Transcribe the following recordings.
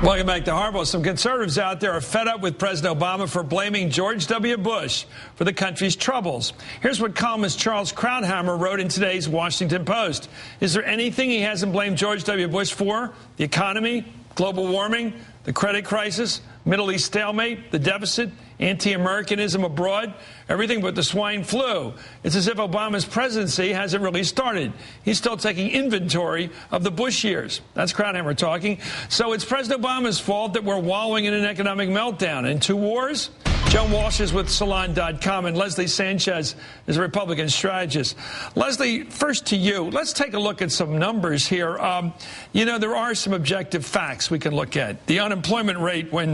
Welcome back to Hardball. Some conservatives out there are fed up with President Obama for blaming George W. Bush for the country's troubles. Here's what columnist Charles Krauthammer wrote in today's Washington Post. Is there anything he hasn't blamed George W. Bush for? The economy, global warming, the credit crisis, Middle East stalemate, the deficit, anti-Americanism abroad, everything but the swine flu. It's as if Obama's presidency hasn't really started. He's still taking inventory of the Bush years. That's Krauthammer talking. So it's President Obama's fault that we're wallowing in an economic meltdown. And two wars? Joan Walsh is with Salon.com, and Leslie Sanchez is a Republican strategist. Leslie, first to you. Let's take a look at some numbers here. You know, there are some objective facts we can look at. The unemployment rate when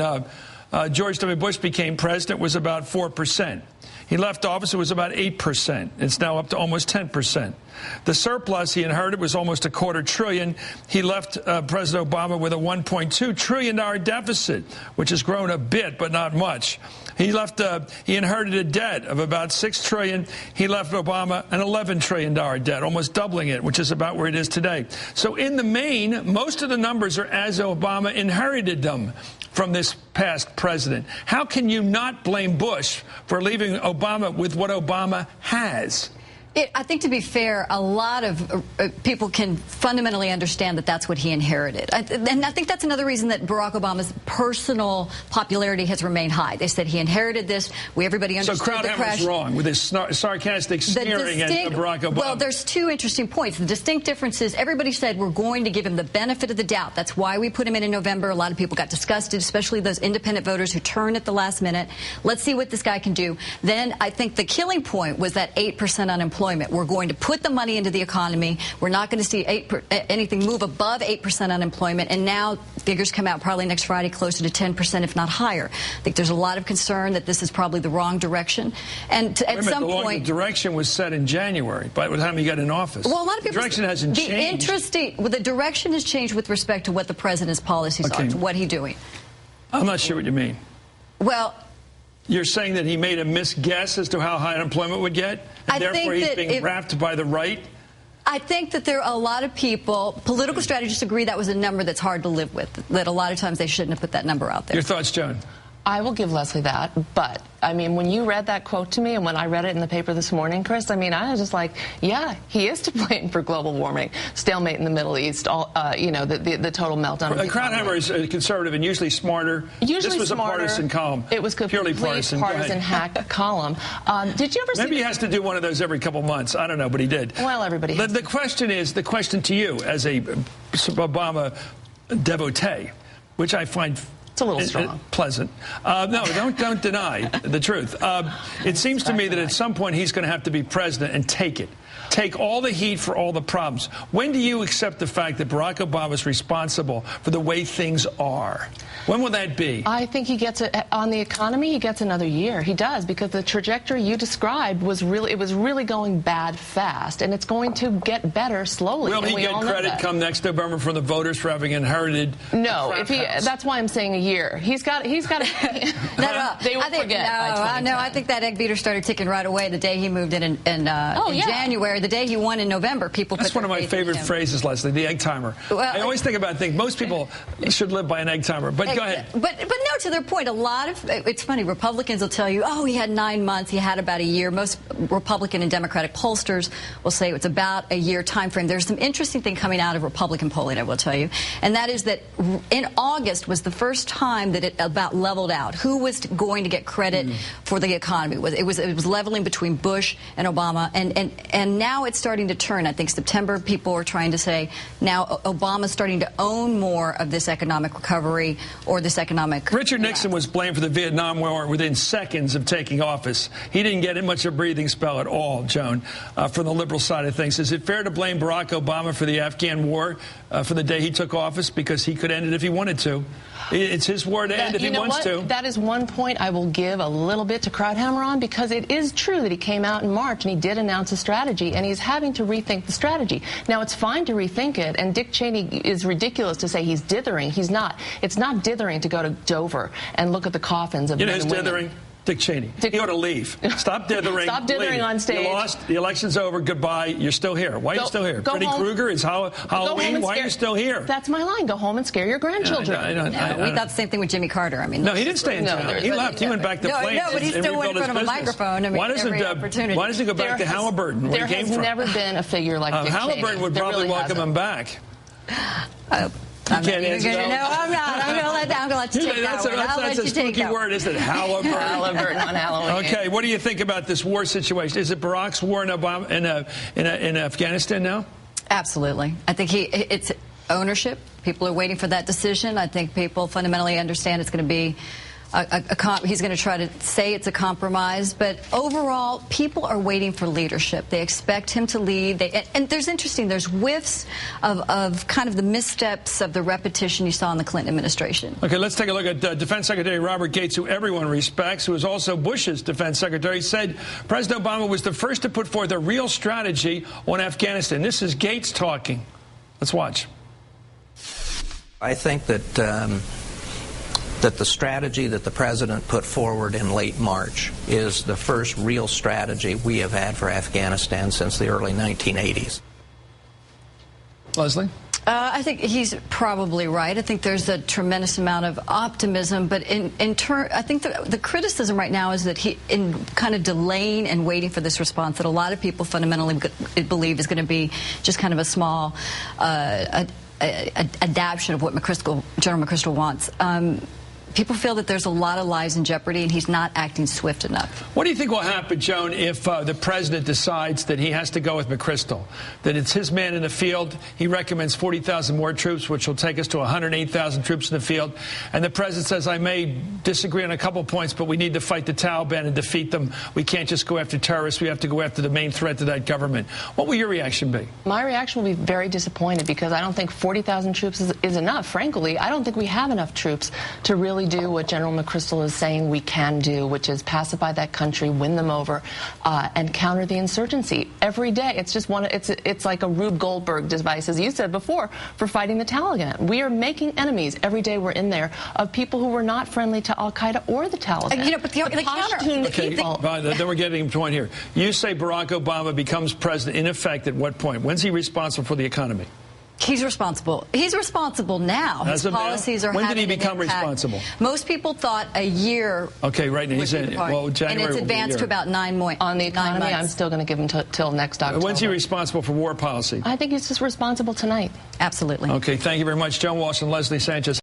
George W. Bush became president was about 4%. He left office, it was about 8%. It's now up to almost 10%. The surplus he inherited was almost $250 billion. He left President Obama with a $1.2 trillion deficit, which has grown a bit, but not much. He inherited a debt of about $6 trillion. He left Obama an $11 trillion debt, almost doubling it, which is about where it is today. So in the main, most of the numbers are as Obama inherited them from this past president. How can you not blame Bush for leaving Obama with what Obama has? I think, to be fair, a lot of people can fundamentally understand that that's what he inherited. And I think that's another reason that Barack Obama's personal popularity has remained high. They said he inherited this. Everybody understood the crash. So Krauthammer's wrong with his sarcastic sneering at Barack Obama. Well, there's two interesting points. The distinct difference is everybody said we're going to give him the benefit of the doubt. That's why we put him in November. A lot of people got disgusted, especially those independent voters who turned at the last minute. Let's see what this guy can do. Then I think the killing point was that 8% unemployment. We're going to put the money into the economy. We're not going to see anything move above 8% unemployment. And now figures come out probably next Friday closer to 10%, if not higher. I think there's a lot of concern that this is probably the wrong direction. And at some point, the direction was set in January by the time he got in office. Well, a lot of people, the direction hasn't changed. The direction has changed with respect to what the president's policies are, to what he's doing. I'm not sure what you mean. Well, you're saying that he made a misguess as to how high unemployment would get, and therefore he's being wrapped by the right? I think that there are a lot of people, political strategists agree that was a number that's hard to live with, that a lot of times they shouldn't have put that number out there. Your thoughts, Joan? I will give Leslie that, but, I mean, when you read that quote to me and when I read it in the paper this morning, Chris, I mean, I was just like, yeah, he is to blame for global warming, stalemate in the Middle East, all, you know, the total meltdown. Krauthammer is a conservative and usually smarter. Usually this was smarter. A partisan column. It was purely partisan hack column. Did you ever see? Maybe he has to do one of those every couple months. I don't know, but he did. Well, everybody has. The question to you as a Obama devotee, which I find it's a little strong. Pleasant. No, don't deny the truth. It seems to me that at some point he's going to have to be president and take all the heat for all the problems. When do you accept the fact that Barack Obama is responsible for the way things are? When will that be? I think he gets it on the economy. He gets another year. He does, because the trajectory you described was really going bad fast, and it's going to get better slowly. Will he get credit come next November from the voters for having inherited? No, that's why I'm saying a year. He's got to. They will forget. No, I think that egg beater started ticking right away the day he moved in January. The day he won in November, people. That's one of my favorite phrases, Leslie. The egg timer. Well, I always think about things. Most people should live by an egg timer, but go ahead. But no, to their point, it's funny. Republicans will tell you, oh, he had 9 months. He had about a year. Most Republican and Democratic pollsters will say it's about a year time frame. There's some interesting thing coming out of Republican polling, I will tell you, and that is that in August was the first time that it about leveled out. Who was going to get credit for the economy? It was leveling between Bush and Obama, and now it's starting to turn. I think September people are trying to say now Obama's starting to own more of this economic recovery or this economic. Richard Nixon was blamed for the Vietnam War within seconds of taking office. He didn't get much of a breathing spell at all, Joan, from the liberal side of things. Is it fair to blame Barack Obama for the Afghan war for the day he took office, because he could end it if he wanted to? It's his war to end if he wants to. That is one point I will give a little bit to Krauthammer on, because it is true that he came out in March and he did announce a strategy, and he's having to rethink the strategy. Now, it's fine to rethink it, and Dick Cheney is ridiculous to say he's dithering. He's not. It's not dithering to go to Dover and look at the coffins of men and women. Dithering? Dick Cheney. He ought to leave. Stop dithering. Stop dithering on stage. You lost. The election's over. Goodbye. You're still here. Why are you still here? Freddy Krueger is Halloween. Why are you still here? That's my line. Go home and scare your grandchildren. We thought the same thing with Jimmy Carter. I mean, no, he didn't stay in town. He left. He went back to Plains. No, but he still went in front of a microphone. I mean, why doesn't he go back to Halliburton? There has never been a figure like Dick Cheney. Halliburton would probably welcome him back. I'm not. I'm going to let you take that one. That's a spooky word, isn't it? Halliburton. Halliburton on Halloween. Okay, what do you think about this war situation? Is it Barack's war in Afghanistan now? Absolutely. I think it's ownership. People are waiting for that decision. I think people fundamentally understand it's going to be he's going to try to say it's a compromise, but overall, people are waiting for leadership. They expect him to lead. And there's whiffs of kind of the missteps of the repetition you saw in the Clinton administration. Okay, let's take a look at Defense Secretary Robert Gates, who everyone respects, who is also Bush's defense secretary, said President Obama was the first to put forth a real strategy on Afghanistan. This is Gates talking. Let's watch. I think that the strategy that the president put forward in late March is the first real strategy we have had for Afghanistan since the early 1980s. Leslie? I think he's probably right. I think there's a tremendous amount of optimism, but I think the criticism right now is that in kind of delaying and waiting for this response that a lot of people fundamentally believe is going to be just kind of a small adaptation of what General McChrystal wants. People feel that there's a lot of lives in jeopardy, and he's not acting swift enough. What do you think will happen, Joan, if the president decides that he has to go with McChrystal, that it's his man in the field? He recommends 40,000 more troops, which will take us to 108,000 troops in the field. And the president says, I may disagree on a couple points, but we need to fight the Taliban and defeat them. We can't just go after terrorists. We have to go after the main threat to that government. What will your reaction be? My reaction will be very disappointed, because I don't think 40,000 troops is enough. Frankly, I don't think we have enough troops to really do what General McChrystal is saying we can do, which is pacify that country, win them over, and counter the insurgency every day. It's just it's like a Rube Goldberg device, as you said before, for fighting the Taliban. We are making enemies every day we're in there of people who were not friendly to Al Qaeda or the Taliban. But the counter. Okay, then we're getting to a point here. You say Barack Obama becomes president in effect at what point? When's he responsible for the economy? He's responsible. He's responsible now. His policies are having an impact. When did he become responsible? Most people thought a year. Okay, right. And he's in. Well, January. And it's advanced to about 9 months. On the economy, I'm still going to give him till next October. When's he responsible for war policy? I think he's just responsible tonight. Absolutely. Okay, thank you very much, Joan Walsh and Leslie Sanchez.